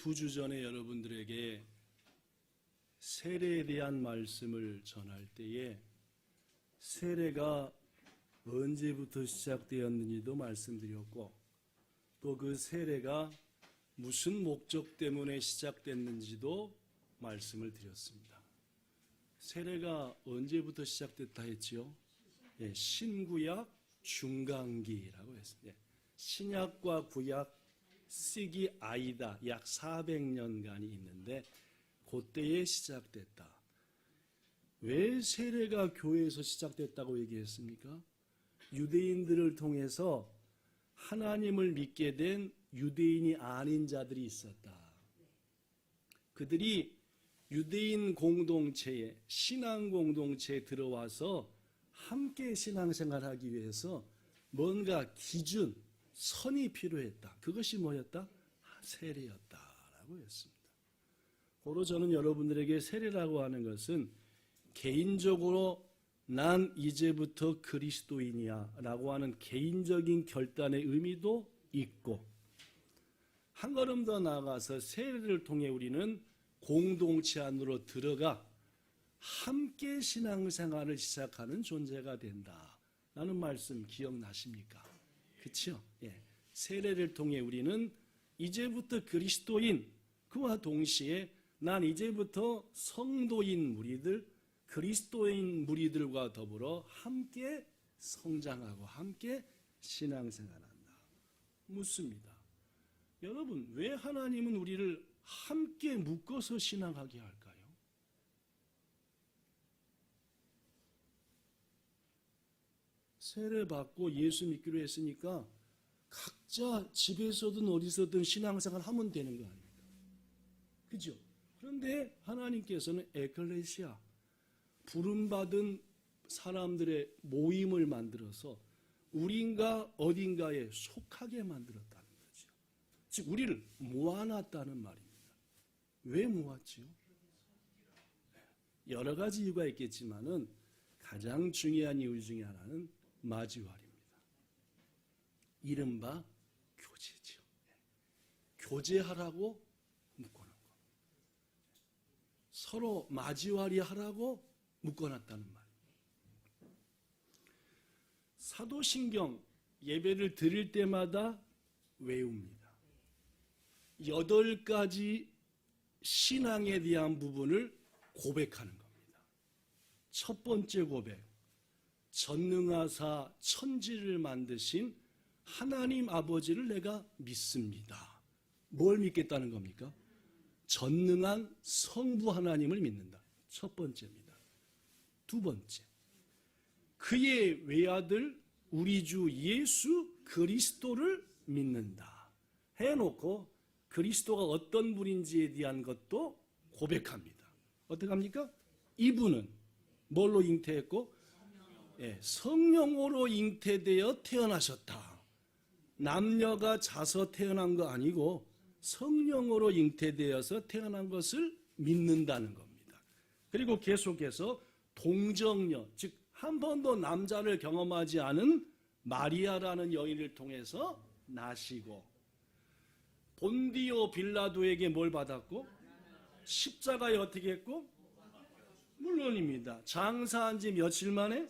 두 주 전에 여러분들에게 세례에 대한 말씀을 전할 때에 세례가 언제부터 시작되었는지도 말씀드렸고 또 그 세례가 무슨 목적 때문에 시작됐는지도 말씀을 드렸습니다. 세례가 언제부터 시작됐다 했지요? 예, 신구약 중간기라고 했습니다. 신약과 구약 시기 아이다 약 400년간이 있는데 그때에 시작됐다. 왜 세례가 교회에서 시작됐다고 얘기했습니까? 유대인들을 통해서 하나님을 믿게 된 유대인이 아닌 자들이 있었다. 그들이 유대인 공동체에 신앙 공동체에 들어와서 함께 신앙생활하기 위해서 뭔가 기준, 선이 필요했다. 그것이 뭐였다? 세례였다라고 했습니다. 고로 저는 여러분들에게 세례라고 하는 것은 개인적으로 난 이제부터 그리스도인이야 라고 하는 개인적인 결단의 의미도 있고 한 걸음 더 나아가서 세례를 통해 우리는 공동체 안으로 들어가 함께 신앙생활을 시작하는 존재가 된다라는 말씀 기억나십니까? 그렇죠? 예. 세례를 통해 우리는 이제부터 그리스도인 그와 동시에 난 이제부터 성도인 무리들 그리스도인 무리들과 더불어 함께 성장하고 함께 신앙생활한다. 묻습니다. 여러분, 왜 하나님은 우리를 함께 묶어서 신앙하게 할까요? 세례받고 예수 믿기로 했으니까 각자 집에서든 어디서든 신앙생활 하면 되는 거 아닙니까? 그죠? 그런데 하나님께서는 에클레시아 부름받은 사람들의 모임을 만들어서 우리가 어딘가에 속하게 만들었다는 거죠. 즉 우리를 모아놨다는 말입니다. 왜 모았지요? 여러 가지 이유가 있겠지만은 가장 중요한 이유 중에 하나는 마지활입니다. 이른바 교제죠. 교제하라고 묶어놓은 거. 서로 마지활이 하라고 묶어놨다는 말. 사도신경 예배를 드릴 때마다 외웁니다. 8가지 신앙에 대한 부분을 고백하는 겁니다. 첫 번째 고백, 전능하사 천지를 만드신 하나님 아버지를 내가 믿습니다. 뭘 믿겠다는 겁니까? 전능한 성부 하나님을 믿는다. 첫 번째입니다. 두 번째, 그의 외아들 우리 주 예수 그리스도를 믿는다 해놓고 그리스도가 어떤 분인지에 대한 것도 고백합니다. 어떻게 합니까? 이분은 뭘로 잉태했고? 성령으로 잉태되어 태어나셨다. 남녀가 자서 태어난 거 아니고 성령으로 잉태되어서 태어난 것을 믿는다는 겁니다. 그리고 계속해서 동정녀, 즉 한 번도 남자를 경험하지 않은 마리아라는 여인을 통해서 나시고 본디오 빌라도에게 뭘 받았고 십자가에 어떻게 했고 물론입니다. 장사한 지 며칠 만에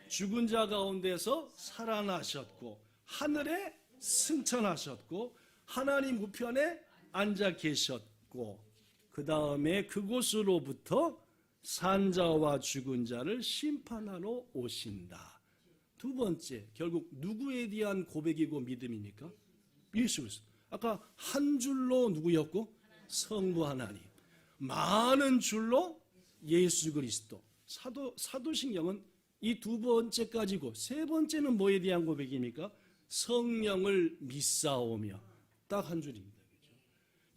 죽은 자 가운데서 살아나셨고 하늘에 승천하셨고 하나님 우편에 앉아 계셨고 그 다음에 그곳으로부터 산자와 죽은 자를 심판하러 오신다. 두 번째, 결국 누구에 대한 고백이고 믿음입니까? 예수 그리스도. 아까 한 줄로 누구였고? 성부 하나님. 많은 줄로 예수 그리스도. 사도신경은 이 두 번째까지고 세 번째는 뭐에 대한 고백입니까? 성령을 믿사오며. 딱 한 줄입니다.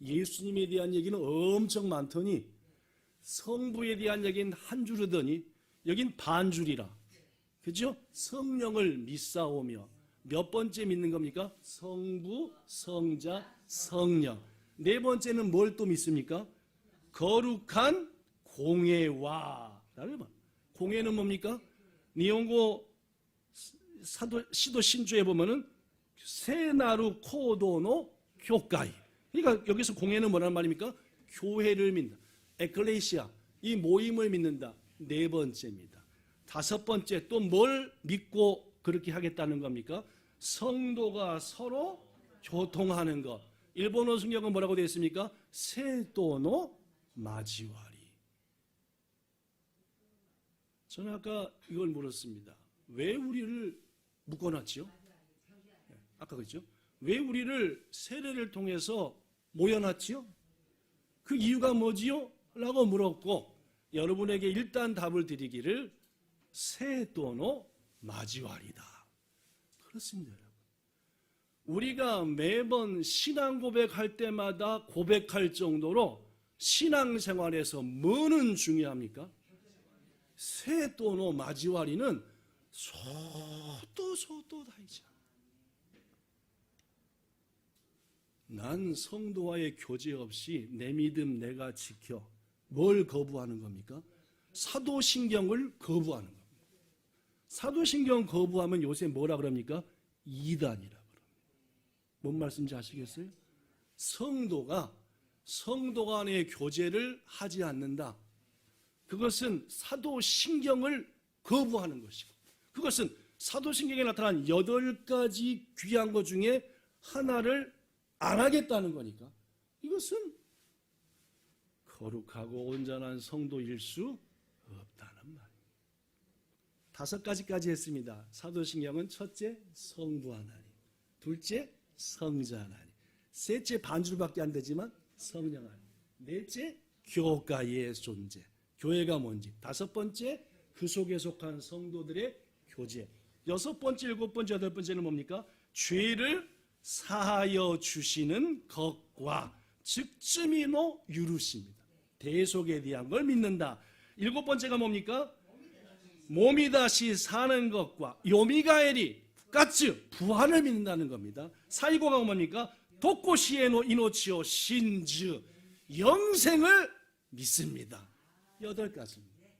예수님에 대한 얘기는 엄청 많더니 성부에 대한 얘기는 한 줄이더니 여긴 반 줄이라. 그죠? 성령을 믿사오며. 몇 번째 믿는 겁니까? 성부, 성자, 성령. 네 번째는 뭘 또 믿습니까? 거룩한 공예와. 공예는 뭡니까? 니온고 시도 신조에 보면은 세나루 코도노 교가이. 그러니까 여기서 공예는 뭐란 말입니까? 교회를 믿는다. 에클레시아, 이 모임을 믿는다. 네 번째입니다. 다섯 번째, 또 뭘 믿고 그렇게 하겠다는 겁니까? 성도가 서로 교통하는 것. 일본어 성경은 뭐라고 되어 있습니까? 세도노 마지와리. 저는 아까 이걸 물었습니다. 왜 우리를 묶어놨죠? 아까 그랬죠? 왜 우리를 세례를 통해서 모여놨지요? 그 이유가 뭐지요? 라고 물었고, 여러분에게 일단 답을 드리기를 세도노 마지와리다. 그렇습니다, 여러분. 우리가 매번 신앙 고백할 때마다 고백할 정도로 신앙생활에서 뭐는 중요합니까? 세도노 마지와리는 소도 다이죠. 난 성도와의 교제 없이 내 믿음 내가 지켜. 뭘 거부하는 겁니까? 사도신경을 거부하는 겁니다. 사도신경 거부하면 요새 뭐라 그럽니까? 이단이라 그럽니다. 뭔 말씀인지 아시겠어요? 성도 간의 교제를 하지 않는다. 그것은 사도신경을 거부하는 것이고, 그것은 사도신경에 나타난 8가지 귀한 것 중에 하나를 안 하겠다는 거니까 이것은 거룩하고 온전한 성도일 수 없다는 말입니다. 5가지까지 했습니다. 사도신경은 첫째, 성부 하나님, 둘째, 성자 하나님, 셋째, 반줄밖에 안 되지만 성령 하나님, 넷째, 교가의 존재, 교회가 뭔지, 5번째, 그 속에 속한 성도들의 교제, 6번째, 7번째, 8번째는 뭡니까? 죄를 사하여 주시는 것과 즉 쯤이노 유루십니다. 대속에 대한 걸 믿는다. 7번째가 뭡니까? 몸이 다시 사는 것과 요미가에리 까츠 부활을 믿는다는 겁니다. 사이고가 뭡니까? 도코시에노 이노치오 신즈 영생을 믿습니다. 8가지입니다.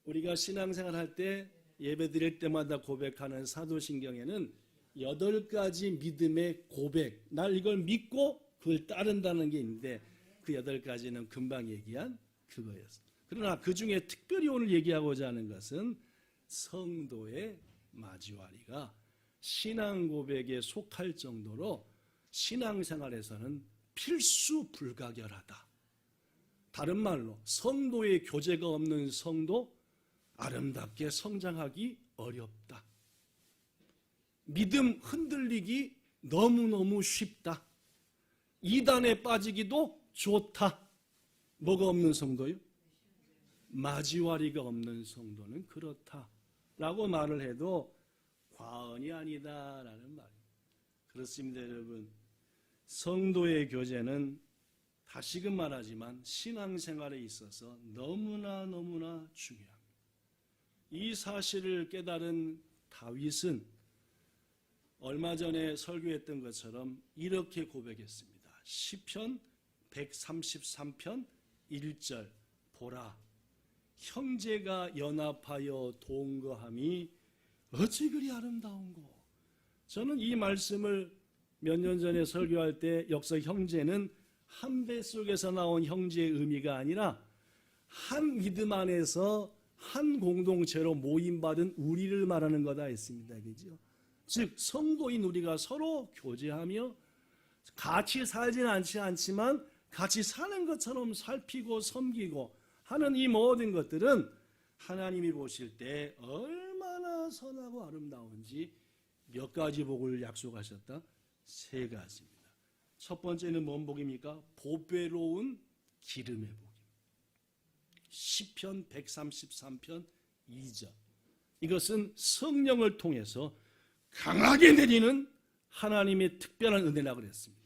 우리가 신앙생활 할 때 예배 드릴 때마다 고백하는 사도신경에는 8가지 믿음의 고백, 날 이걸 믿고 그걸 따른다는 게 있는데 그 8가지는 금방 얘기한 그거였어요. 그러나 그 중에 특별히 오늘 얘기하고자 하는 것은 성도의 마지와리가 신앙 고백에 속할 정도로 신앙생활에서는 필수 불가결하다. 다른 말로 성도의 교제가 없는 성도 아름답게 성장하기 어렵다. 믿음 흔들리기 너무너무 쉽다. 이단에 빠지기도 좋다. 뭐가 없는 성도요? 마지와리가 없는 성도는 그렇다 라고 말을 해도 과언이 아니다라는 말입니다. 그렇습니다, 여러분. 성도의 교제는 다시금 말하지만 신앙생활에 있어서 너무나 중요합니다. 이 사실을 깨달은 다윗은 얼마 전에 설교했던 것처럼 이렇게 고백했습니다. 시편 133편 1절 보라 형제가 연합하여 동거함이 어찌 그리 아름다운고. 저는 이 말씀을 몇 년 전에 설교할 때 역사 형제는 한 배 속에서 나온 형제의 의미가 아니라 한 믿음 안에서 한 공동체로 모임받은 우리를 말하는 거다 했습니다. 그죠? 즉 성도인 우리가 서로 교제하며 같이 살지는 않지만 같이 사는 것처럼 살피고 섬기고 하는 이 모든 것들은 하나님이 보실 때 얼마나 선하고 아름다운지 몇 가지 복을 약속하셨다? 3가지입니다. 첫 번째는 뭔 복입니까? 보배로운 기름의 복입니다. 시편 133편 2절. 이것은 성령을 통해서 강하게 내리는 하나님의 특별한 은혜라고 그랬습니다.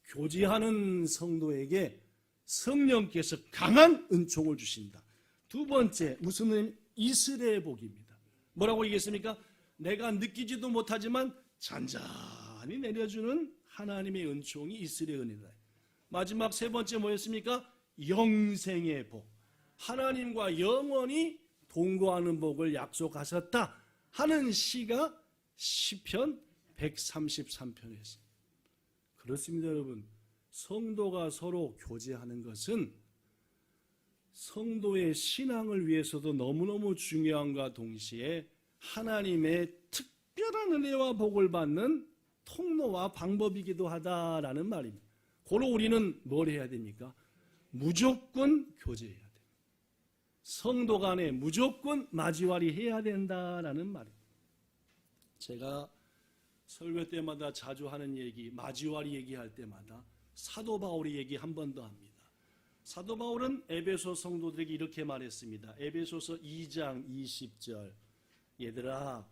교제하는 성도에게 성령께서 강한 은총을 주신다. 두 번째, 무슨 은? 이스라엘 복입니다. 뭐라고 얘기했습니까? 내가 느끼지도 못하지만 잔잔히 내려주는 하나님의 은총이 이스라엘 은혜다. 마지막 3번째 뭐였습니까? 영생의 복. 하나님과 영원히 동거하는 복을 약속하셨다 하는 시가 시편 133편에 있습니다. 그렇습니다, 여러분. 성도가 서로 교제하는 것은 성도의 신앙을 위해서도 너무너무 중요한과 동시에 하나님의 특별한 은혜와 복을 받는 통로와 방법이기도 하다라는 말입니다. 고로 우리는 뭘 해야 됩니까? 무조건 교제해야 됩니다. 성도 간에 무조건 마지와리 해야 된다라는 말입니다. 제가 설교 때마다 자주 하는 얘기, 마지와리 얘기할 때마다 사도 바울의 얘기 한 번 더 합니다. 사도 바울은 에베소 성도들에게 이렇게 말했습니다. 에베소서 2장 20절. 얘들아,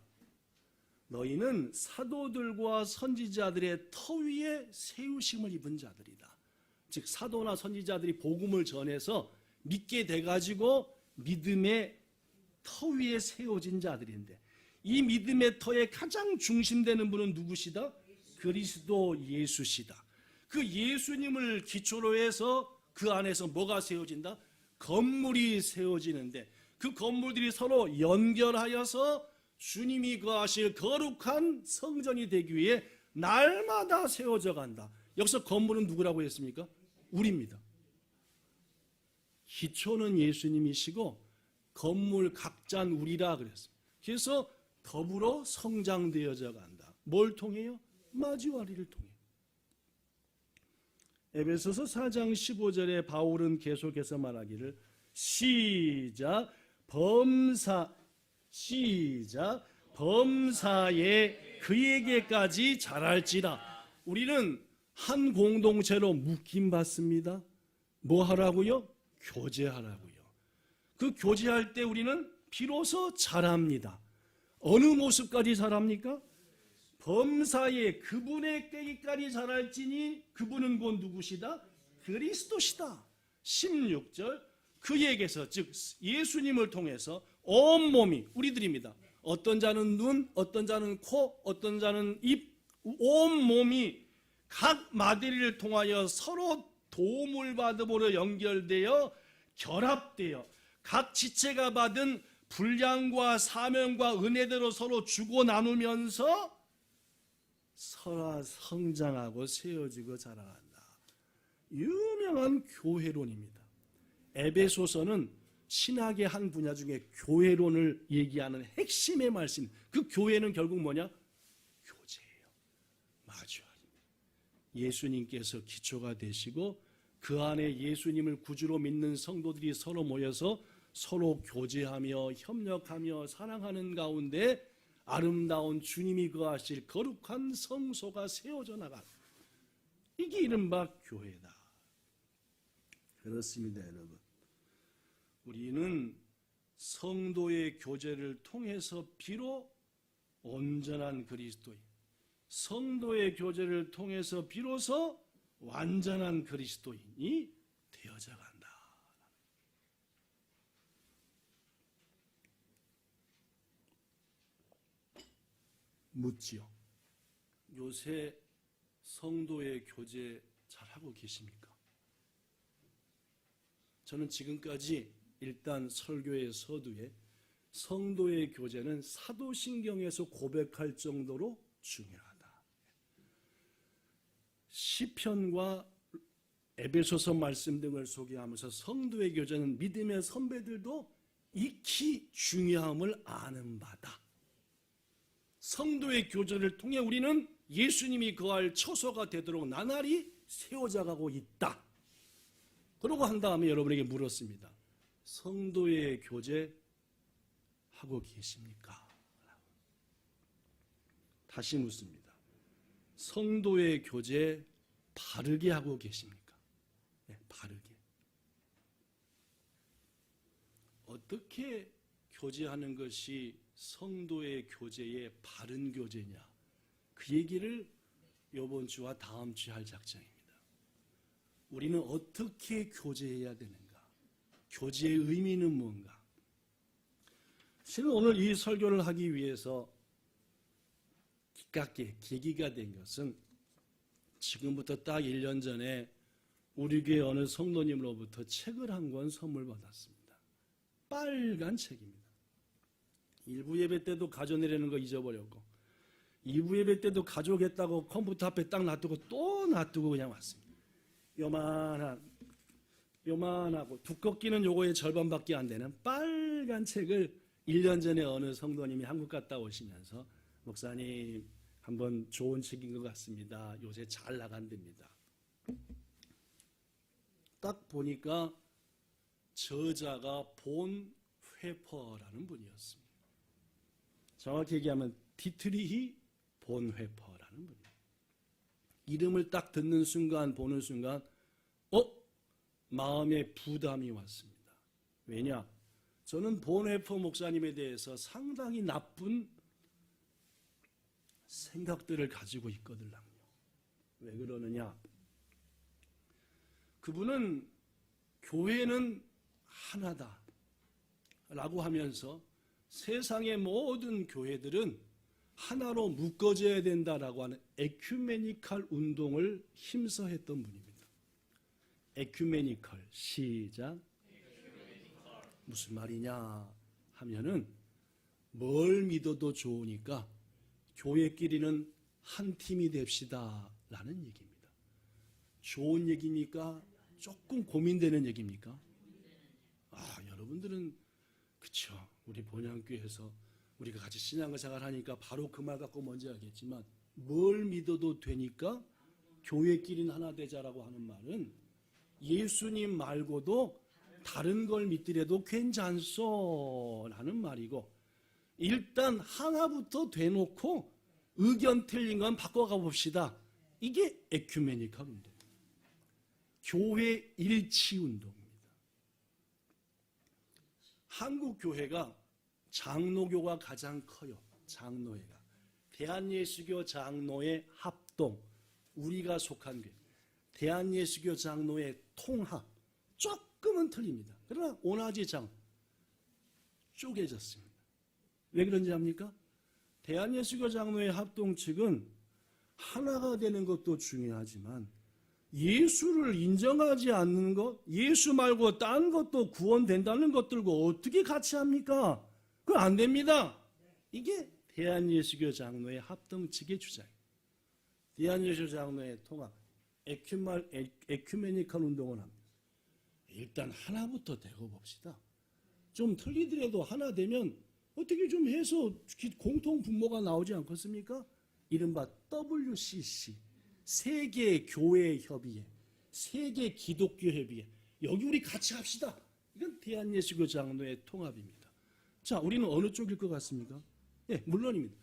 너희는 사도들과 선지자들의 터 위에 세우심을 입은 자들이다. 즉 사도나 선지자들이 복음을 전해서 믿게 돼가지고 믿음의 터 위에 세워진 자들인데, 이 믿음의 터의 가장 중심되는 분은 누구시다? 그리스도 예수시다. 그 예수님을 기초로 해서 그 안에서 뭐가 세워진다? 건물이 세워지는데, 그 건물들이 서로 연결하여서 주님이 거하실 거룩한 성전이 되기 위해 날마다 세워져 간다. 여기서 건물은 누구라고 했습니까? 우리입니다. 기초는 예수님이시고 건물 각자는 우리라 그랬습니다. 그래서 더불어 성장되어져 간다. 뭘 통해요? 마지와리를 통해. 에베소서 4장 15절에 바울은 계속해서 말하기를 범사에 그에게까지 자랄지라. 우리는 한 공동체로 묶임 받습니다. 뭐 하라고요? 교제하라고요. 그 교제할 때 우리는 비로소 자랍니다. 어느 모습까지 자랍니까? 범사에 그분의 꾀기까지 자랄지니 그분은 곧 누구시다? 그리스도시다. 16절 그에게서, 즉 예수님을 통해서 온몸이, 우리들입니다. 어떤 자는 눈, 어떤 자는 코, 어떤 자는 입, 온몸이 각 마디를 통하여 서로 도움을 받음으로 연결되어 결합되어 각 지체가 받은 분량과 사명과 은혜대로 서로 주고 나누면서 서로 성장하고 세워지고 자라간다. 유명한 교회론입니다. 에베소서는 신학의 한 분야 중에 교회론을 얘기하는 핵심의 말씀. 그 교회는 결국 뭐냐? 교제예요. 마주하입니다. 예수님께서 기초가 되시고 그 안에 예수님을 구주로 믿는 성도들이 서로 모여서 서로 교제하며 협력하며 사랑하는 가운데 아름다운 주님이 거하실 거룩한 성소가 세워져 나간다. 이게 이른바 교회다. 그렇습니다, 여러분. 우리는 성도의 교제를 통해서 비록 온전한 그리스도인, 성도의 교제를 통해서 비로소 완전한 그리스도인이 되어져 간다. 묻지요. 요새 성도의 교제 잘하고 계십니까? 저는 지금까지 일단 설교의 서두에 성도의 교제는 사도신경에서 고백할 정도로 중요하다. 시편과 에베소서 말씀 등을 소개하면서 성도의 교제는 믿음의 선배들도 익히 중요함을 아는 바다. 성도의 교제를 통해 우리는 예수님이 거할 처소가 되도록 나날이 세워져 가고 있다. 그러고 한 다음에 여러분에게 물었습니다. 성도의 교제 하고 계십니까? 다시 묻습니다. 성도의 교제 바르게 하고 계십니까? 네, 바르게. 어떻게 교제하는 것이 성도의 교제의 바른 교제냐? 그 얘기를 이번 주와 다음 주에 할 작정입니다. 우리는 어떻게 교제해야 되는가? 교제의 의미는 뭔가? 실은 오늘 이 설교를 하기 위해서 기깝게 계기가 된 것은 지금부터 딱 1년 전에 우리 교회 어느 성도님으로부터 책을 한 권 선물 받았습니다. 빨간 책입니다. 1부 예배 때도 가져내려는 거 잊어버렸고 2부 예배 때도 가져오겠다고 컴퓨터 앞에 딱 놔두고 또 놔두고 그냥 왔습니다. 요만하고 두껍기는 요거의 절반밖에 안 되는 빨간 책을 1년 전에 어느 성도님이 한국 갔다 오시면서 목사님 한번 좋은 책인 것 같습니다. 요새 잘 나간답니다. 딱 보니까 저자가 본 회퍼라는 분이었습니다. 정확히 얘기하면 디트리히 본 회퍼라는 분이에요. 이름을 딱 듣는 순간, 보는 순간 마음에 부담이 왔습니다. 왜냐? 저는 본 회퍼 목사님에 대해서 상당히 나쁜 생각들을 가지고 있거든요. 왜 그러느냐? 그분은 교회는 하나다 라고 하면서 세상의 모든 교회들은 하나로 묶어져야 된다라고 하는 에큐메니칼 운동을 힘써했던 분입니다. 에큐메니칼, 시작. 무슨 말이냐 하면은 뭘 믿어도 좋으니까 교회끼리는 한 팀이 됩시다 라는 얘기입니다. 좋은 얘기입니까? 조금 고민되는 얘기입니까? 여러분들은 그쵸, 우리 본향교회에서 우리가 같이 신앙생활 하니까 바로 그 말 갖고 먼저 하겠지만, 뭘 믿어도 되니까 교회끼리는 하나 되자라고 하는 말은 예수님 말고도 다른 걸 믿더라도 괜찮소 라는 말이고, 일단 하나부터 되놓고 의견 틀린 건 바꿔가 봅시다. 이게 에큐메니칼 운동, 교회 일치 운동입니다. 한국 교회가 장로교가 가장 커요. 장로회가 대한예수교 장로회 합동, 우리가 속한 교회 대한예수교 장로회 통합, 조금은 틀립니다. 그러나 오나지장 쪼개졌습니다. 왜 그런지 압니까? 대한예수교 장로회 합동 측은 하나가 되는 것도 중요하지만 예수를 인정하지 않는 것, 예수 말고 딴 것도 구원된다는 것들과 어떻게 같이 합니까? 그건 안 됩니다. 이게 대한예수교 장로회 합동 측의 주장이에요. 대한예수교 장로회 통합, 에큐메니칼 운동을 합니다. 일단 하나부터 되고 봅시다. 좀 틀리더라도 하나 되면 어떻게 좀 해서 공통 분모가 나오지 않겠습니까? 이른바 WCC, 세계 교회 협의회, 세계 기독교 협의회, 여기 우리 같이 합시다. 이건 대한예수교 장로회 통합입니다. 자, 우리는 어느 쪽일 것 같습니까? 네, 물론입니다.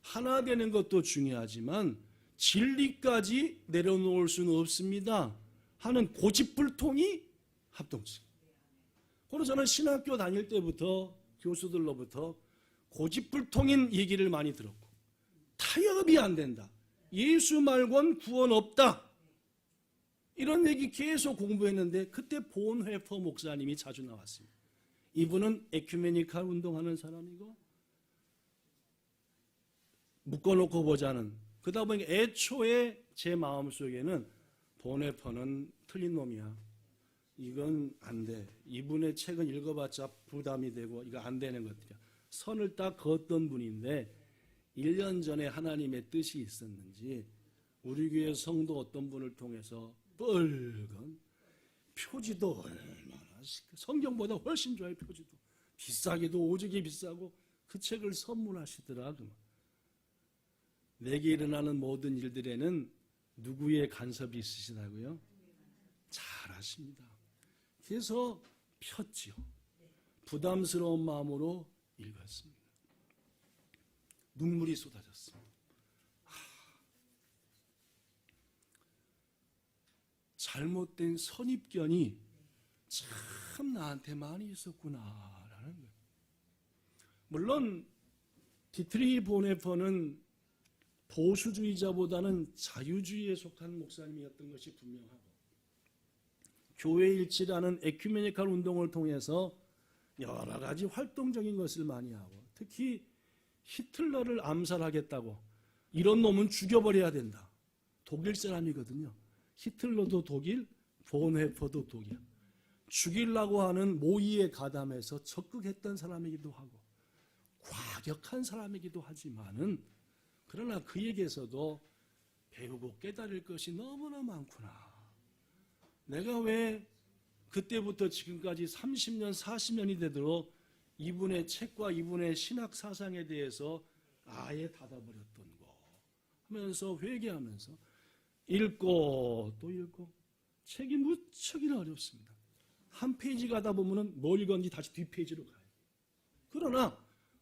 하나 되는 것도 중요하지만 진리까지 내려놓을 수는 없습니다 하는 고집불통이 합동층. 그래서 저는 신학교 다닐 때부터 교수들로부터 고집불통인 얘기를 많이 들었고, 타협이 안 된다, 예수 말고는 구원 없다, 이런 얘기 계속 공부했는데 그때 본 회퍼 목사님이 자주 나왔습니다. 이분은 에큐메니칼 운동하는 사람이고 묶어놓고 보자는, 그러다 보니까 애초에 제 마음속에는 본 회퍼는 틀린 놈이야, 이건 안 돼, 이분의 책은 읽어봤자 부담이 되고 이거 안 되는 것들이야, 선을 딱 그었던 분인데 1년 전에 하나님의 뜻이 있었는지 우리 교회 성도 어떤 분을 통해서 빨간 표지도 얼마나 성경보다 훨씬 좋아요. 표지도 비싸기도 오지게 비싸고 그 책을 선물하시더라. 내게 일어나는 모든 일들에는 누구의 간섭이 있으시다고요? 잘 아십니다. 그래서 폈지요. 부담스러운 마음으로 읽었습니다. 눈물이 쏟아졌습니다. 잘못된 선입견이 참 나한테 많이 있었구나라는 거예요. 물론 디트리히 본헤퍼는 보수주의자보다는 자유주의에 속한 목사님이었던 것이 분명하고, 교회 일치라는 에큐메니칼 운동을 통해서 여러 가지 활동적인 것을 많이 하고, 특히 히틀러를 암살하겠다고, 이런 놈은 죽여버려야 된다, 독일 사람이거든요. 히틀러도 독일, 본헤퍼도 독일. 죽이려고 하는 모의에 가담해서 적극했던 사람이기도 하고 과격한 사람이기도 하지만은, 그러나 그에게서도 배우고 깨달을 것이 너무나 많구나. 내가 왜 그때부터 지금까지 30년, 40년이 되도록 이분의 책과 이분의 신학 사상에 대해서 아예 닫아버렸던 거 하면서 회개하면서 읽고 또 읽고 책이 무척이나 어렵습니다. 한 페이지 가다 보면은 뭘 읽었는지 다시 뒷페이지로 가요. 그러나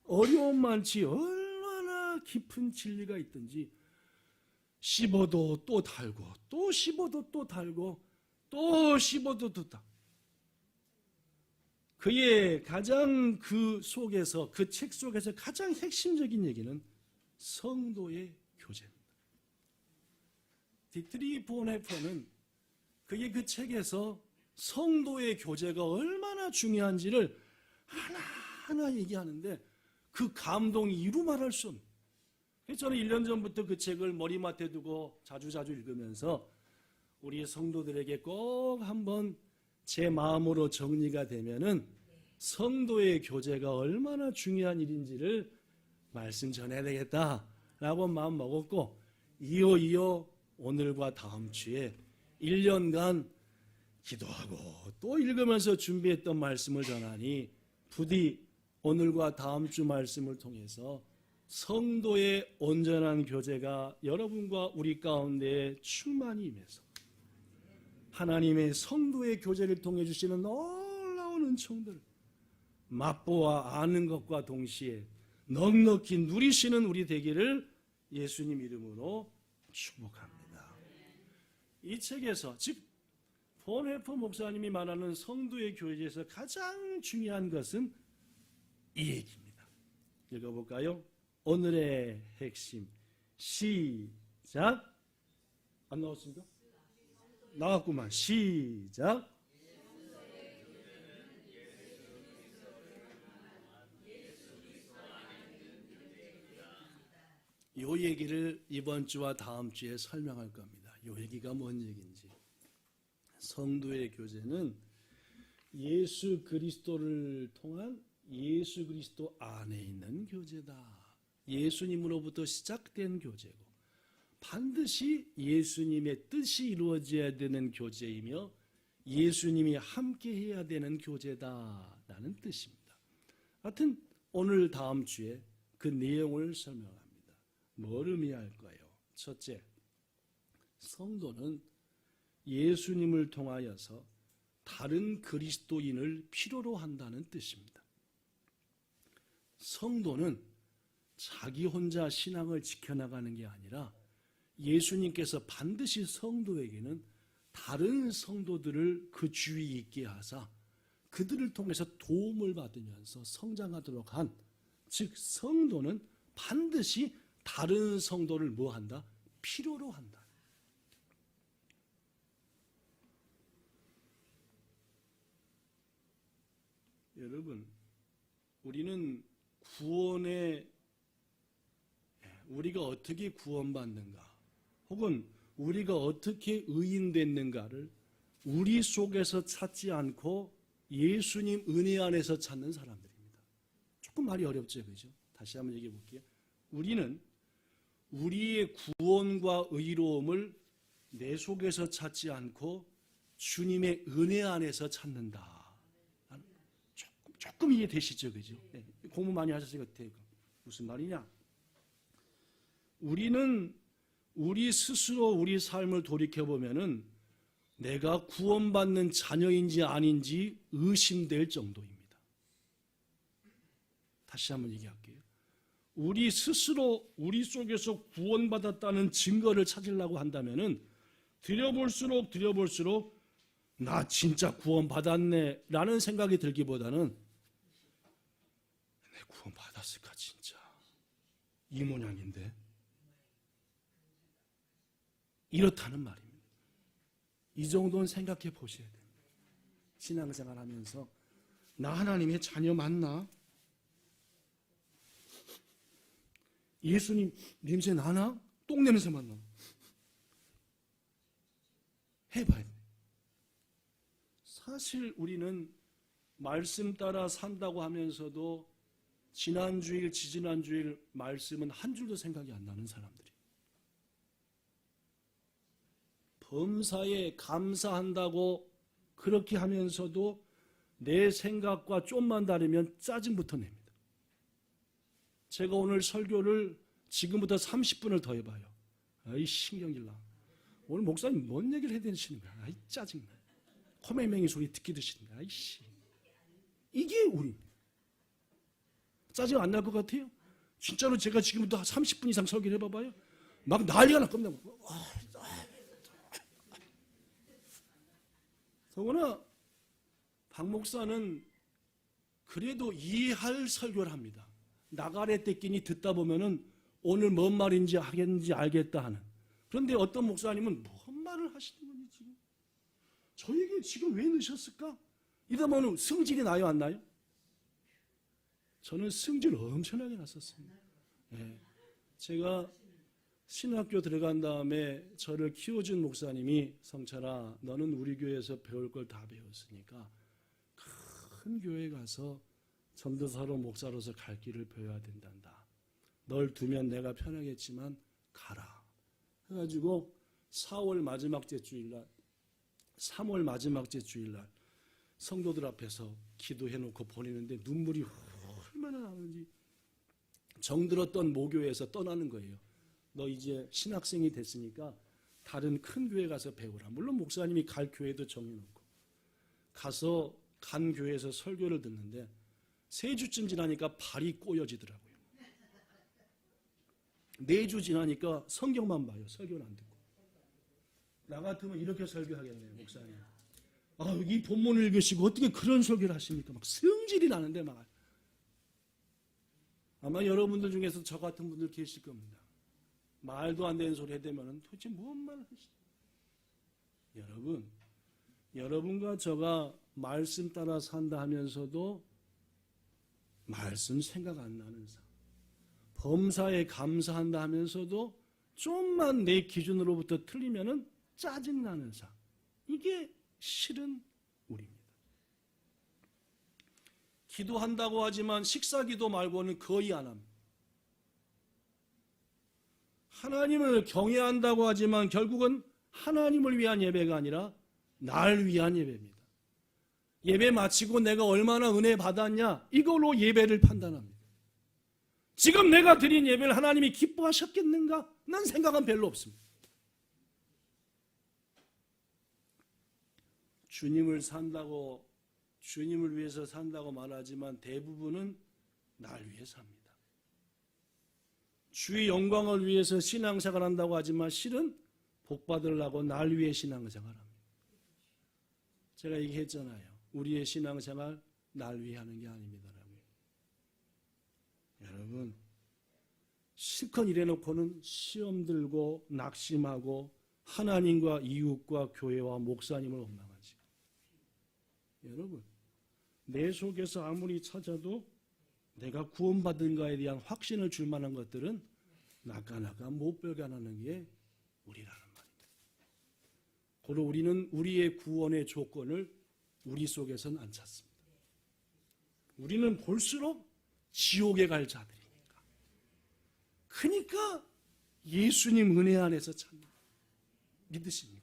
어려움 많지 얼마나 깊은 진리가 있든지 씹어도 또 달고 또 씹어도 또 달고 또 씹어도 또 달. 그의 가장 그 속에서 그 책 속에서 가장 핵심적인 얘기는 성도의 교제입니다. 디트리 본헤퍼는 그의 그 책에서 성도의 교제가 얼마나 중요한지를 하나하나 얘기하는데 그 감동이 이루 말할 수 없는. 저는 1년 전부터 그 책을 머리맡에 두고 자주자주 읽으면서 우리 성도들에게 꼭 한번 제 마음으로 정리가 되면은 성도의 교제가 얼마나 중요한 일인지를 말씀 전해야 되겠다라고 마음 먹었고 이어 오늘과 다음 주에 1년간 기도하고 또 읽으면서 준비했던 말씀을 전하니 부디 오늘과 다음 주 말씀을 통해서 성도의 온전한 교제가 여러분과 우리 가운데 충만히 임해서 하나님의 성도의 교제를 통해 주시는 놀라운 은총들을 맛보아 아는 것과 동시에 넉넉히 누리시는 우리 되기를 예수님 이름으로 축복합니다. 이 책에서 즉 본헤퍼 목사님이 말하는 성도의 교제에서 가장 중요한 것은 이 얘기입니다. 읽어볼까요? 오늘의 핵심 시작. 안 나왔습니까? 나왔구만. 시작. 요 얘기를 이번 주와 다음 주에 설명할 겁니다. 요 얘기가 뭔 얘기인지. 성도의 교제는 예수 그리스도를 통한 예수 그리스도 안에 있는 교제다. 예수님으로부터 시작된 교제고 반드시 예수님의 뜻이 이루어져야 되는 교제이며 예수님이 함께 해야 되는 교제다라는 뜻입니다. 하여튼 오늘 다음 주에 그 내용을 설명합니다. 뭘 의미할까요? 첫째, 성도는 예수님을 통하여서 다른 그리스도인을 필요로 한다는 뜻입니다. 성도는 자기 혼자 신앙을 지켜나가는 게 아니라 예수님께서 반드시 성도에게는 다른 성도들을 그 주위에 있게 하사 그들을 통해서 도움을 받으면서 성장하도록 한, 즉 성도는 반드시 다른 성도를 뭐 한다? 필요로 한다. 여러분, 우리는 우리가 어떻게 구원받는가 혹은 우리가 어떻게 의인됐는가를 우리 속에서 찾지 않고 예수님 은혜 안에서 찾는 사람들입니다. 조금 말이 어렵죠, 그죠? 다시 한번 얘기해 볼게요. 우리는 우리의 구원과 의로움을 내 속에서 찾지 않고 주님의 은혜 안에서 찾는다. 조금 이해되시죠, 그죠? 네, 공부 많이 하셨으니까 무슨 말이냐? 우리는 우리 스스로 우리 삶을 돌이켜보면은 내가 구원받는 자녀인지 아닌지 의심될 정도입니다. 다시 한번 얘기할게요. 우리 스스로 우리 속에서 구원받았다는 증거를 찾으려고 한다면은 들여볼수록 나 진짜 구원받았네 라는 생각이 들기보다는 내 구원받았을까 진짜 이 모양인데 이렇다는 말입니다. 이 정도는 생각해 보셔야 됩니다. 신앙생활 하면서 나 하나님의 자녀 맞나? 예수님 냄새 나나? 똥 냄새만 나. 해봐야 돼. 사실 우리는 말씀 따라 산다고 하면서도 지난주일, 지지난주일 말씀은 한 줄도 생각이 안 나는 사람들이 범사에 감사한다고 그렇게 하면서도 내 생각과 좀만 다르면 짜증부터 냅니다. 제가 오늘 설교를 지금부터 30분을 더 해봐요. 아이 신경질나. 오늘 목사님 뭔 얘기를 해야 되시는 거야. 아이 짜증나. 코맹맹이 소리 듣기 드시는 거야. 아이씨. 이게 우리입니다. 짜증 안 날 것 같아요? 진짜로 제가 지금부터 30분 이상 설교를 해봐봐요. 막 난리가 날 겁니다. 더구나 박 목사는 그래도 이해할 설교를 합니다. 나가래 떼끼니 듣다 보면은 오늘 뭔 말인지 하겠는지 알겠다 하는. 그런데 어떤 목사님은 뭔 말을 하시는 건지 지금 저에게 지금 왜 넣으셨을까? 이러다 보면 승질이 나요 안 나요? 저는 승질 엄청나게 났었습니다. 네. 제가 신학교 들어간 다음에 저를 키워준 목사님이 성철아 너는 우리 교회에서 배울 걸 다 배웠으니까 큰 교회 가서 전도사로 목사로서 갈 길을 배워야 된단다. 널 두면 내가 편하겠지만 가라. 해가지고 4월 마지막째 주일날 3월 마지막째 주일날 성도들 앞에서 기도해놓고 보내는데 눈물이 얼마나 나는지 정들었던 모교에서 떠나는 거예요. 너 이제 신학생이 됐으니까 다른 큰 교회 가서 배우라. 물론 목사님이 갈 교회도 정해놓고 가서 간 교회에서 설교를 듣는데 3주쯤 지나니까 발이 꼬여지더라고요. 4주 지나니까 성경만 봐요. 설교는 안 듣고. 나 같으면 이렇게 설교하겠네요. 목사님. 이 본문을 읽으시고 어떻게 그런 설교를 하십니까? 막 성질이 나는데 막. 아마 여러분들 중에서 저 같은 분들 계실 겁니다. 말도 안 되는 소리 해대면 도대체 뭔 말을 하시죠? 여러분과 저가 말씀 따라 산다 하면서도 말씀 생각 안 나는 삶, 범사에 감사한다 하면서도 좀만 내 기준으로부터 틀리면은 짜증나는 삶, 이게 실은 우리입니다. 기도한다고 하지만 식사기도 말고는 거의 안 합니다. 하나님을 경외한다고 하지만 결국은 하나님을 위한 예배가 아니라 날 위한 예배입니다. 예배 마치고 내가 얼마나 은혜 받았냐 이걸로 예배를 판단합니다. 지금 내가 드린 예배를 하나님이 기뻐하셨겠는가? 난 생각은 별로 없습니다. 주님을 위해서 산다고 말하지만 대부분은 날 위해 삽니다. 주의 영광을 위해서 신앙생활 한다고 하지만 실은 복 받으려고 날 위해 신앙생활 합니다. 제가 얘기했잖아요. 우리의 신앙생활 날 위해 하는 게 아닙니다라고요. 여러분 실컷 이래놓고는 시험 들고 낙심하고 하나님과 이웃과 교회와 목사님을 원망하지. 여러분 내 속에서 아무리 찾아도 내가 구원받은가에 대한 확신을 줄 만한 것들은 나까나까 못 발견하는 게 우리라는 말입니다. 고로 우리는 우리의 구원의 조건을 우리 속에서는 안 찾습니다. 우리는 볼수록 지옥에 갈 자들이니까. 그러니까 예수님 은혜 안에서 찾는 믿으십니까?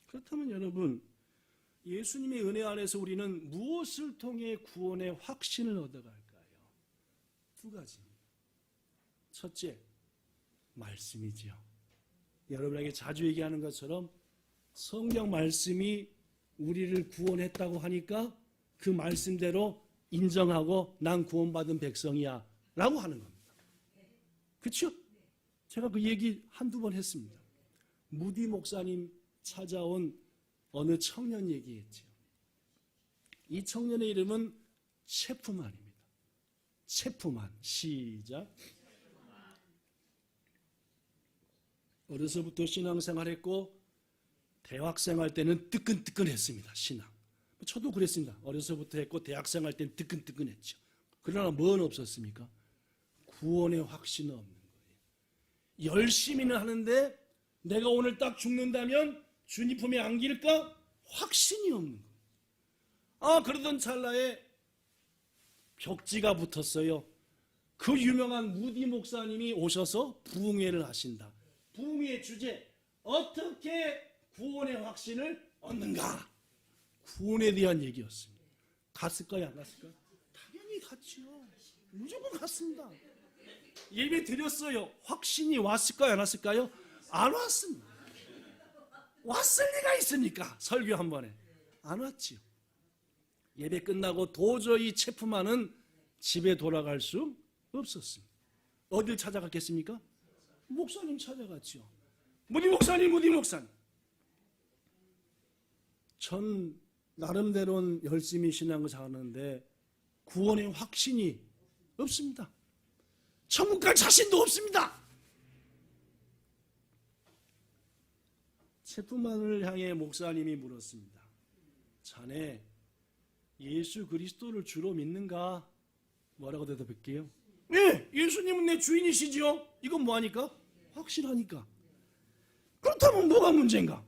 그렇다면 여러분 예수님의 은혜 안에서 우리는 무엇을 통해 구원의 확신을 얻어갈까요? 2가지입니다. 첫째, 말씀이지요. 여러분에게 자주 얘기하는 것처럼 성경 말씀이 우리를 구원했다고 하니까 그 말씀대로 인정하고 난 구원받은 백성이야 라고 하는 겁니다. 그렇죠? 제가 그 얘기 한두 번 했습니다. 무디 목사님 찾아온 어느 청년 얘기했죠. 이 청년의 이름은 체프만입니다. 체프만. 시작. 어려서부터 신앙생활했고 대학생활 때는 뜨끈뜨끈했습니다. 신앙. 저도 그랬습니다. 어려서부터 했고 대학생활 때는 뜨끈뜨끈했죠. 그러나 뭔 없었습니까? 구원의 확신은 없는 거예요. 열심히는 하는데 내가 오늘 딱 죽는다면 주님 품에 안길까? 확신이 없는 거예요. 그러던 찰나에 벽지가 붙었어요. 그 유명한 무디 목사님이 오셔서 부흥회를 하신다. 부흥의 주제, 어떻게 구원의 확신을 얻는가? 구원에 대한 얘기였습니다. 갔을까요, 안 갔을까요? 당연히 갔죠. 무조건 갔습니다. 예배 드렸어요. 확신이 왔을까요, 안 왔을까요? 안 왔습니다. 왔을 리가 있습니까? 설교 한 번에. 안 왔지요. 예배 끝나고 도저히 체프만은 집에 돌아갈 수 없었습니다. 어딜 찾아갔겠습니까? 목사님 찾아갔죠. 무디 목사님. 전 나름대로는 열심히 신앙을 사는데 구원의 확신이 없습니다. 천국 갈 자신도 없습니다. 체프만을 향해 목사님이 물었습니다. 자네 예수 그리스도를 주로 믿는가? 뭐라고 대답할게요? 네, 예수님은 내 주인이시죠. 이건 뭐하니까? 확실하니까. 그렇다면 뭐가 문제인가?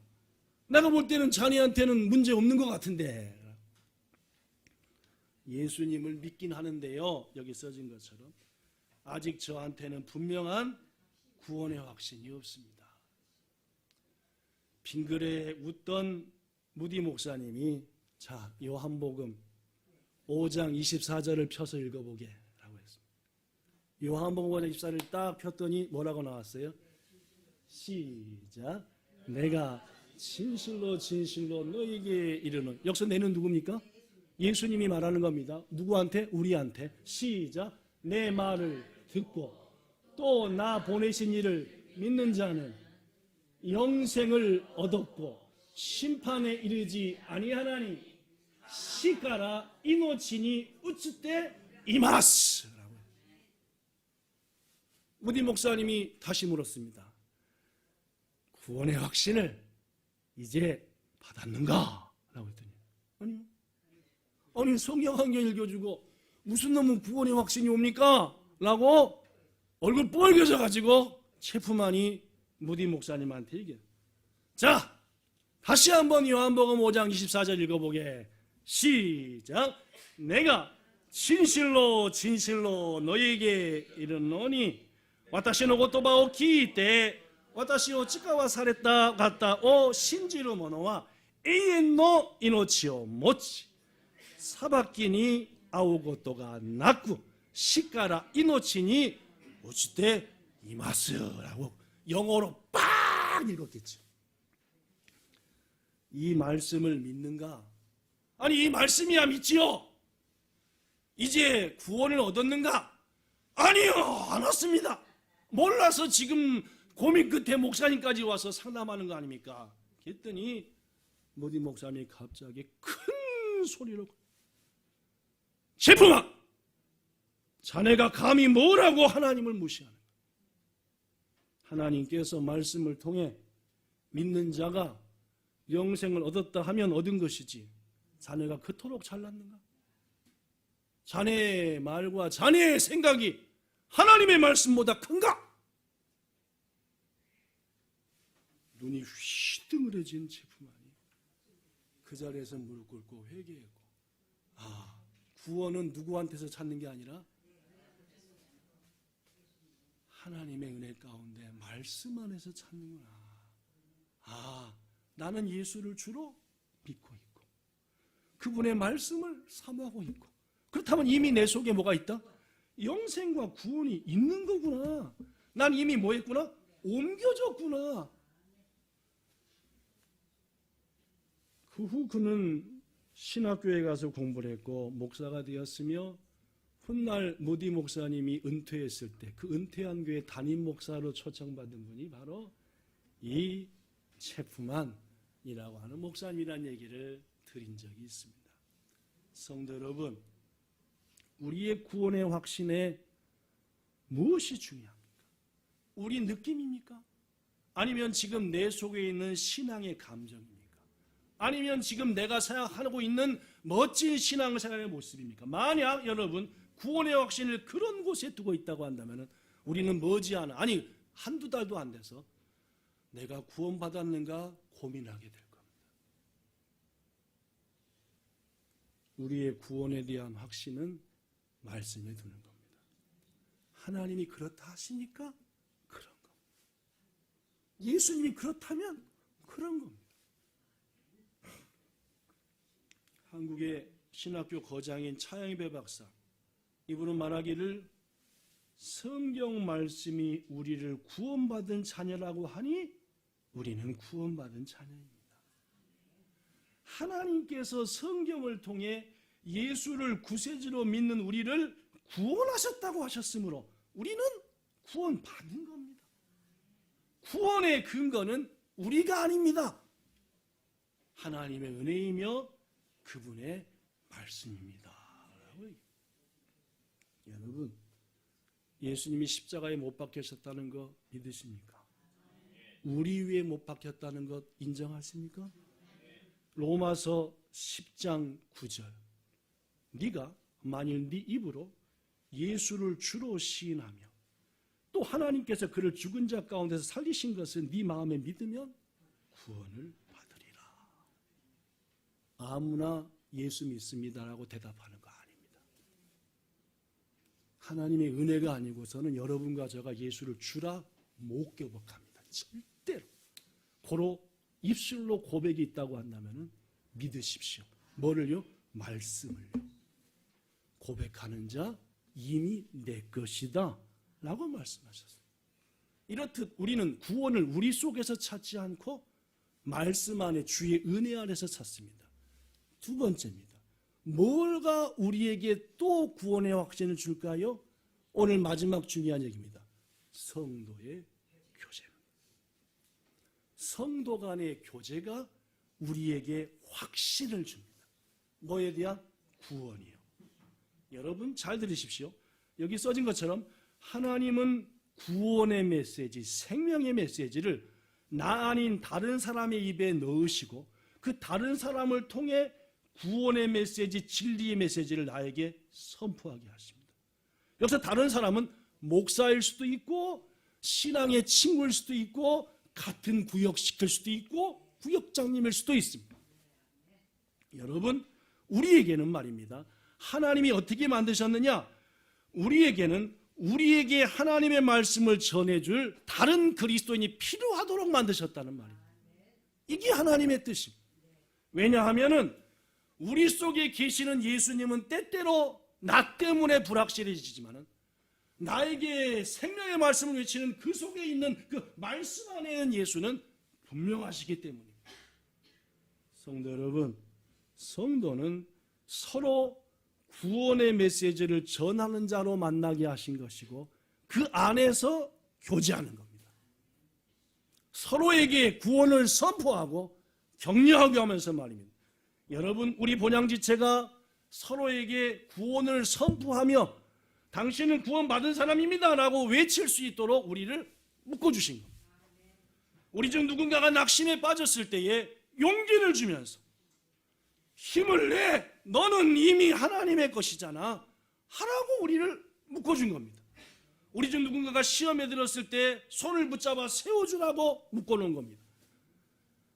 내가 볼 때는 자네한테는 문제 없는 것 같은데. 예수님을 믿긴 하는데요, 여기 써진 것처럼 아직 저한테는 분명한 구원의 확신이 없습니다. 빙그레 웃던 무디 목사님이 자, 요한복음 5장 24절을 펴서 읽어보게 라고 했습니다. 요한복음 5장 24절을 딱 폈더니 뭐라고 나왔어요? 시작. 내가 진실로 너에게 이르노니. 여기서 내는 누굽니까? 예수님이 말하는 겁니다. 누구한테? 우리한테. 시작. 내 말을 듣고 또 나 보내신 이를 믿는 자는 영생을 얻었고 심판에 이르지 아니하나니 시가라 이노치니 우츠때 이마스. 무디 목사님이 다시 물었습니다. 구원의 확신을 이제 받았는가? 라고 했더니 아니요. 아니 성경 한 개 읽어주고 무슨 놈은 구원의 확신이 옵니까? 라고 얼굴 뻘개져 가지고 체프만이 무디 목사님한테 얘기해요. 자, 다시 한번 요한복음 5장 24절 읽어보게. 시작. 내가 진실로 너에게 이르노니 와타시노 고토바を聞いて私を誓わされた方を信じる者は永遠の命を持ち裁きに遭うことがなく死から命に落ちています라고 영어로 빡 읽었겠죠. 이 말씀을 믿는가? 아니 이 말씀이야 믿지요. 이제 구원을 얻었는가? 아니요, 안 왔습니다. 몰라서 지금 고민 끝에 목사님까지 와서 상담하는 거 아닙니까? 그랬더니 무디 목사님이 갑자기 큰 소리로 제품아, 자네가 감히 뭐라고 하나님을 무시하는 거야? 하나님께서 말씀을 통해 믿는 자가 영생을 얻었다 하면 얻은 것이지 자네가 그토록 잘났는가? 자네의 말과 자네의 생각이 하나님의 말씀보다 큰가? 눈이 휘둥그레진 제품아니 그 자리에서 무릎 꿇고 회개했고, 아, 구원은 누구한테서 찾는 게 아니라 하나님의 은혜 가운데 말씀 안에서 찾는구나. 아, 나는 예수를 주로 믿고 있고 그분의 말씀을 사모하고 있고, 그렇다면 이미 내 속에 뭐가 있다? 영생과 구원이 있는 거구나. 난 이미 뭐 했구나? 옮겨졌구나. 그 후 그는 신학교에 가서 공부를 했고 목사가 되었으며 훗날 무디 목사님이 은퇴했을 때 그 은퇴한 교회 담임 목사로 초청받은 분이 바로 이 체프만이라고 하는 목사님이라는 얘기를 드린 적이 있습니다. 성도 여러분, 우리의 구원의 확신에 무엇이 중요합니까? 우리 느낌입니까? 아니면 지금 내 속에 있는 신앙의 감정입니까? 아니면 지금 내가 생각하고 있는 멋진 신앙생활의 모습입니까? 만약 여러분 구원의 확신을 그런 곳에 두고 있다고 한다면 우리는 머지않아, 아니 한두 달도 안 돼서 내가 구원받았는가 고민하게 될 겁니다. 우리의 구원에 대한 확신은 말씀에 두는 겁니다. 하나님이 그렇다 하시니까 그런 겁니다. 예수님이 그렇다면 그런 겁니다. 한국의 신학교 거장인 차영배 박사, 이분은 말하기를 성경 말씀이 우리를 구원받은 자녀라고 하니 우리는 구원받은 자녀입니다. 하나님께서 성경을 통해 예수를 구세주로 믿는 우리를 구원하셨다고 하셨으므로 우리는 구원받은 겁니다. 구원의 근거는 우리가 아닙니다. 하나님의 은혜이며 그분의 말씀입니다. 여러분, 예수님이 십자가에 못 박히셨다는 거 믿으십니까? 우리 위에 못 박혔다는 것 인정하십니까? 로마서 10장 9절, 네가 만일 네 입으로 예수를 주로 시인하며 또 하나님께서 그를 죽은 자 가운데서 살리신 것을 네 마음에 믿으면 구원을 받으리라. 아무나 예수 믿습니다라고 대답하는 거 아닙니다. 하나님의 은혜가 아니고서는 여러분과 저가 예수를 주라 못 교복합니다. 절대로. 고로 입술로 고백이 있다고 한다면 믿으십시오. 뭐를요? 말씀을요. 고백하는 자 이미 내 것이다 라고 말씀하셨어요. 이렇듯 우리는 구원을 우리 속에서 찾지 않고 말씀 안에 주의 은혜 안에서 찾습니다. 두 번째입니다. 뭐가 우리에게 또 구원의 확신을 줄까요? 오늘 마지막 중요한 얘기입니다. 성도의 교제. 성도 간의 교제가 우리에게 확신을 줍니다. 뭐에 대한? 구원이요. 여러분 잘 들으십시오. 여기 써진 것처럼 하나님은 구원의 메시지, 생명의 메시지를 나 아닌 다른 사람의 입에 넣으시고 그 다른 사람을 통해 구원의 메시지, 진리의 메시지를 나에게 선포하게 하십니다. 여기서 다른 사람은 목사일 수도 있고 신앙의 친구일 수도 있고 같은 구역시킬 수도 있고 구역장님일 수도 있습니다. 여러분, 우리에게는 말입니다. 하나님이 어떻게 만드셨느냐? 우리에게 하나님의 말씀을 전해줄 다른 그리스도인이 필요하도록 만드셨다는 말입니다. 이게 하나님의 뜻입니다. 왜냐하면 우리 속에 계시는 예수님은 때때로 나 때문에 불확실해지지만 나에게 생명의 말씀을 외치는 그 속에 있는 그 말씀 안에 있는 예수는 분명하시기 때문입니다. 성도 여러분, 성도는 서로 구원의 메시지를 전하는 자로 만나게 하신 것이고 그 안에서 교제하는 겁니다. 서로에게 구원을 선포하고 격려하게 하면서 말입니다. 여러분, 우리 본향지체가 서로에게 구원을 선포하며 당신은 구원받은 사람입니다 라고 외칠 수 있도록 우리를 묶어주신 겁니다. 우리 중 누군가가 낙심에 빠졌을 때에 용기를 주면서 힘을 내, 너는 이미 하나님의 것이잖아 하라고 우리를 묶어준 겁니다. 우리 중 누군가가 시험에 들었을 때 손을 붙잡아 세워주라고 묶어놓은 겁니다.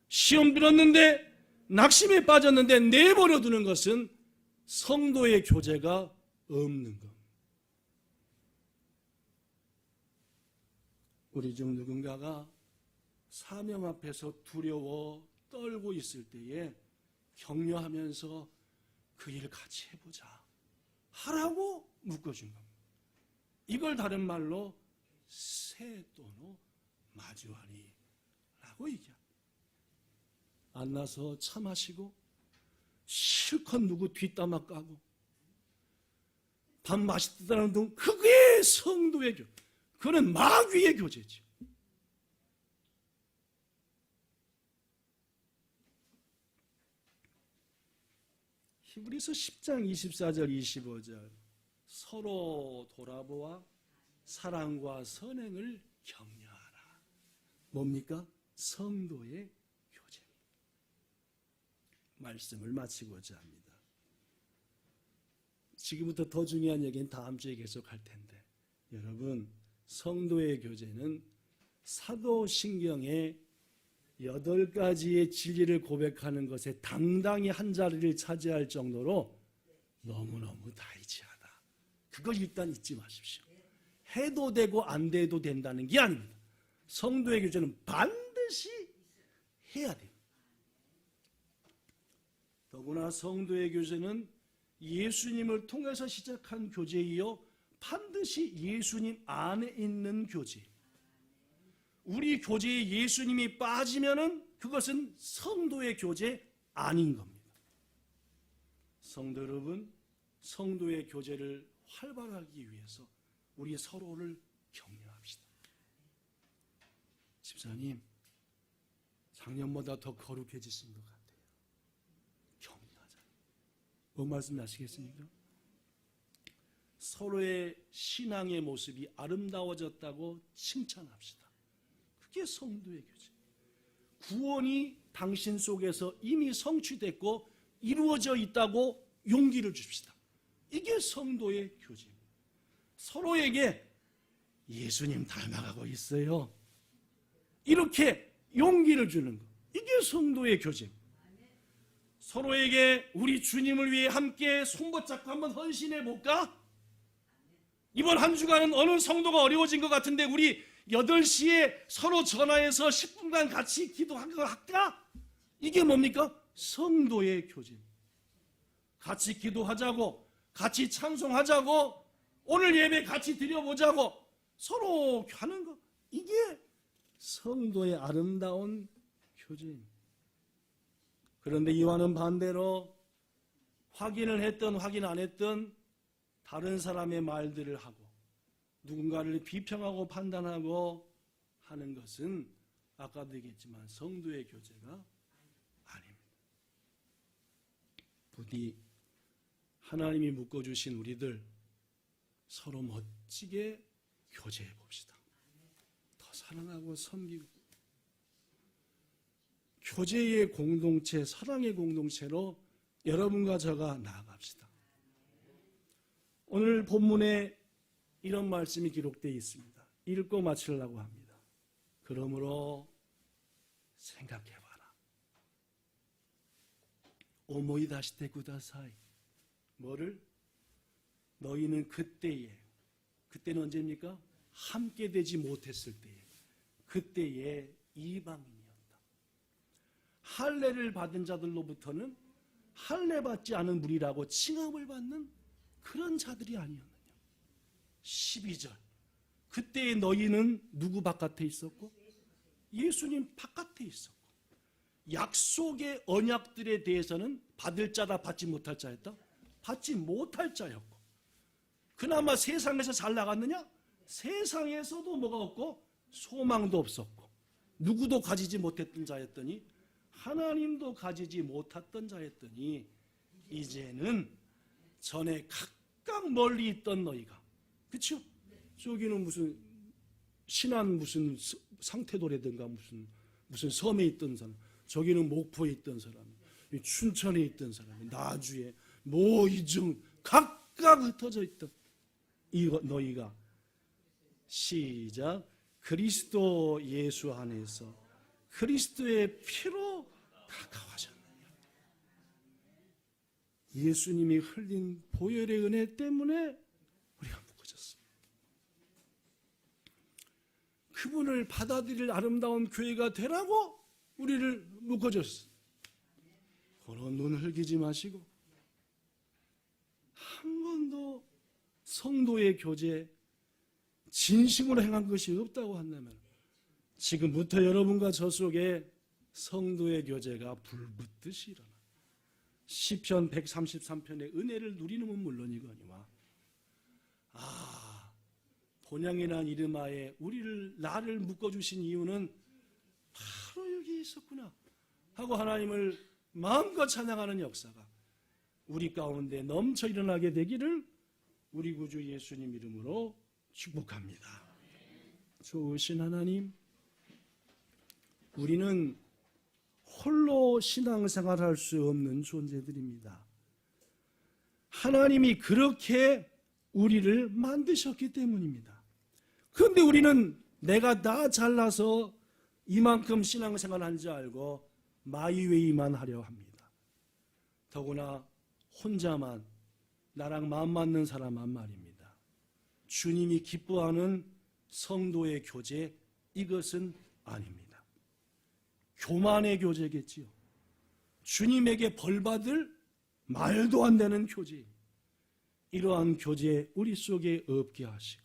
시험 들었는데 낙심에 빠졌는데 내버려 두는 것은 성도의 교제가 없는 겁니다. 우리 중 누군가가 사명 앞에서 두려워 떨고 있을 때에 격려하면서 그 일 같이 해보자 하라고 묶어준 겁니다. 이걸 다른 말로 세또노 마주하니 라고 얘기합니다. 안나서 차 마시고 실컷 누구 뒷담화 까고 밥 맛있다는 등 그게 성도의 교제. 그거는 마귀의 교제죠. 히브리서 10장 24절 25절 서로 돌아보아 사랑과 선행을 격려하라. 뭡니까? 성도의 교제입니다. 말씀을 마치고자 합니다. 지금부터 더 중요한 얘기는 다음 주에 계속할 텐데 여러분, 성도의 교제는 사도신경의 8가지의 진리를 고백하는 것에 당당히 한 자리를 차지할 정도로 너무너무 다이지하다. 그걸 일단 잊지 마십시오. 해도 되고 안 돼도 된다는 게 아닙니다. 성도의 교제는 반드시 해야 돼요. 더구나 성도의 교제는 예수님을 통해서 시작한 교제이요 반드시 예수님 안에 있는 교제. 우리 교제에 예수님이 빠지면은 그것은 성도의 교제 아닌 겁니다. 성도 여러분, 성도의 교제를 활발하기 위해서 우리 서로를 격려합시다. 집사님, 작년보다 더 거룩해지신 것 같아요. 격려하자. 뭔 말씀 아시겠습니까? 서로의 신앙의 모습이 아름다워졌다고 칭찬합시다. 그게 성도의 교제. 구원이 당신 속에서 이미 성취됐고 이루어져 있다고 용기를 줍시다. 이게 성도의 교제입니다. 서로에게 예수님 닮아가고 있어요. 이렇게 용기를 주는 것. 이게 성도의 교제입니다. 서로에게 우리 주님을 위해 함께 손붙잡고 한번 헌신해 볼까? 이번 한 주간은 어느 성도가 어려워진 것 같은데 우리 8시에 서로 전화해서 10분간 같이 기도하는 걸 할까? 이게 뭡니까? 성도의 교제. 같이 기도하자고, 같이 찬송하자고, 오늘 예배 같이 드려보자고 서로 하는 것. 이게 성도의 아름다운 교제입니다. 그런데 이와는 반대로 확인을 했든 확인 안 했든 다른 사람의 말들을 하고 누군가를 비평하고 판단하고 하는 것은 아까도 얘기했지만 성도의 교제가 아닙니다. 부디 하나님이 묶어주신 우리들 서로 멋지게 교제해 봅시다. 더 사랑하고 섬기고 교제의 공동체, 사랑의 공동체로 여러분과 저가 나아갑시다. 오늘 본문에 이런 말씀이 기록되어 있습니다. 읽고 마치려고 합니다. 그러므로 생각해봐라. 오모이다시테 구다사이. 뭐를? 너희는 그때에, 그때는 언제입니까? 함께 되지 못했을 때에, 그때에 이방인이었다. 할례를 받은 자들로부터는 할례 받지 않은 무리라고 칭함을 받는 그런 자들이 아니었느냐. 12절. 그때에 너희는 누구 바깥에 있었고? 예수님 바깥에 있었고, 약속의 언약들에 대해서는 받을 자다 받지 못할 자였다? 받지 못할 자였고, 그나마 세상에서 잘 나갔느냐? 세상에서도 뭐가 없고 소망도 없었고 누구도 가지지 못했던 자였더니 하나님도 가지지 못했던 자였더니 이제는 전에 각각 멀리 있던 너희가, 그렇죠? 저기는 무슨 신안 무슨 상태도라든가 무슨 섬에 있던 사람, 저기는 목포에 있던 사람, 춘천에 있던 사람, 나주에 뭐 이중 각각 흩어져 있던 이 너희가 시작. 그리스도 예수 안에서 그리스도의 피로 가까워졌느냐. 예수님이 흘린 보혈의 은혜 때문에 우리가 묶어졌습니다. 그분을 받아들일 아름다운 교회가 되라고 우리를 묶어줬어요. 그런 눈 흘기지 마시고 한 번도 성도의 교제 진심으로 행한 것이 없다고 한다면 지금부터 여러분과 저 속에 성도의 교제가 불붙듯이 일어나 시편 133편의 은혜를 누리는 건 물론이거니와 본향이란 이름하에 나를 묶어주신 이유는 바로 여기 있었구나 하고 하나님을 마음껏 찬양하는 역사가 우리 가운데 넘쳐 일어나게 되기를 우리 구주 예수님 이름으로 축복합니다. 좋으신 하나님, 우리는 홀로 신앙생활할 수 없는 존재들입니다. 하나님이 그렇게 우리를 만드셨기 때문입니다. 그런데 우리는 내가 나 잘나서 이만큼 신앙생활한 줄 알고 마이웨이만 하려 합니다. 더구나 혼자만 나랑 마음 맞는 사람만 말입니다. 주님이 기뻐하는 성도의 교제, 이것은 아닙니다. 교만의 교제겠지요. 주님에게 벌받을 말도 안 되는 교제. 이러한 교제 우리 속에 없게 하시고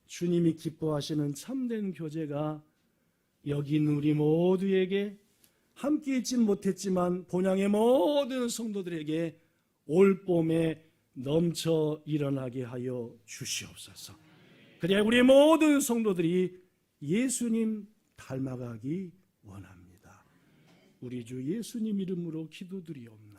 주님이 기뻐하시는 참된 교제가 여기 있는 우리 모두에게 함께 있지 못했지만 본향의 모든 성도들에게 올 봄에 넘쳐 일어나게 하여 주시옵소서. 그래야 우리 모든 성도들이 예수님 닮아가기 원합니다. 우리 주 예수님 이름으로 기도드리옵나이다.